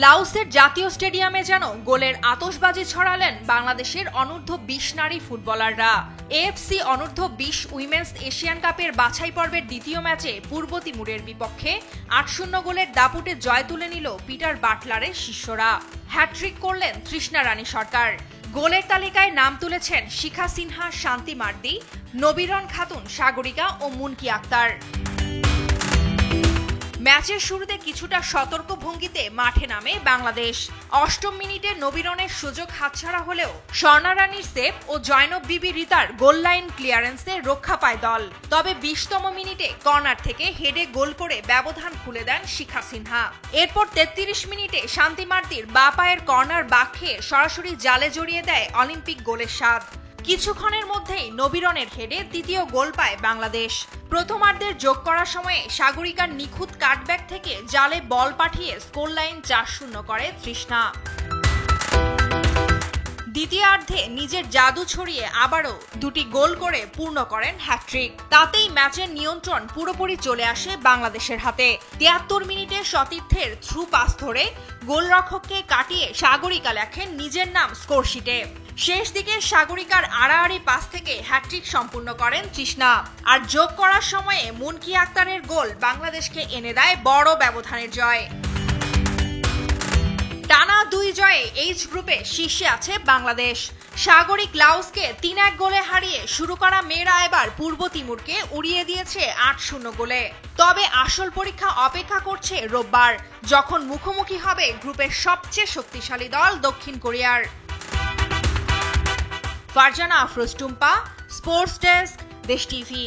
লাওসের জাতীয় স্টেডিয়ামে যেন গোলের আতশবাজি ছড়ালেন বাংলাদেশের অনূর্ধ্ব-20 নারী ফুটবলাররা। এএফসি অনূর্ধ্ব-20 উইমেন্স এশিয়ান কাপের বাছাই পর্বের দ্বিতীয় ম্যাচে পূর্ব তিমুরের বিপক্ষে ৮-০ গোলের দাপুটে জয় তুলে নিল পিটার বাটলারের শিষ্যরা। হ্যাট্রিক করলেন তৃষ্ণা রানী সরকার। গোলের তালিকায় নাম তুলেছেন শিখা সিনহা, শান্তি মার্দি, নবীরন খাতুন, সাগরিকা ও মুনকি আক্তার। ম্যাচের শুরুতে কিছুটা সতর্ক ভঙ্গিতে মাঠে নামে বাংলাদেশ। ৮ম মিনিটে নবীরনের সুযোগ হাতছাড়া হলেও স্বর্ণা রানীর সেভ ও জয়নব বিবি রিতার গোল লাইন ক্লিয়ারেন্সে রক্ষা পায় দল। তবে ২০তম মিনিটে কর্নার থেকে হেডে গোল করে ব্যবধান খুলে দেন শিখা সিনহা। এরপর ৩৩ মিনিটে শান্তি মার্দির বাঁ পায়ের কর্নার বাঁক খেয়ে সরাসরি জালে জড়িয়ে দেয় অলিম্পিক গোলের স্বাদ। কিছুক্ষণের মধ্যেই নবীরনের হেডে দ্বিতীয় গোল পায় বাংলাদেশ। প্রথমার্ধের যোগ করার সময়ে সাগরিকার নিখুঁত কাটব্যাক থেকে জালে বল পাঠিয়ে স্কোর লাইন ৪-০ করে তৃষ্ণা। দ্বিতীয়ার্ধে নিজের জাদু ছড়িয়ে আবারও দুটি গোল করে পূর্ণ করেন হ্যাট্রিক। তাতেই ম্যাচের নিয়ন্ত্রণ পুরোপুরি চলে আসে বাংলাদেশের হাতে। ৭৩ মিনিটে সতীর্থের থ্রু পাস ধরে গোলরক্ষককে কাটিয়ে সাগরিকা লেখেন নিজের নাম স্কোরশিটে। শেষ দিকে সাগরিকার আড়াআড়ি পাস থেকে হ্যাট্রিক সম্পূর্ণ করেন তৃষ্ণা। আর যোগ করার সময়ে মুনকি আক্তারের গোল বাংলাদেশকে এনে দেয় বড় ব্যবধানের জয়। টানা ২ জয়ে এইচ গ্রুপে শীর্ষে আছে বাংলাদেশ। সাগরিক লাওসকে ৩-১ গোলে হারিয়ে শুরু করা মেয়েরা এবার পূর্ব তিমুরকে উড়িয়ে দিয়েছে ৮-০ গোলে। তবে আসল পরীক্ষা অপেক্ষা করছে রোববার, যখন মুখোমুখি হবে গ্রুপের সবচেয়ে শক্তিশালী দল দক্ষিণ কোরিয়ার। ফারজানা আফরোজ টুম্পা, স্পোর্টস ডেস্ক, দেশ টিভি।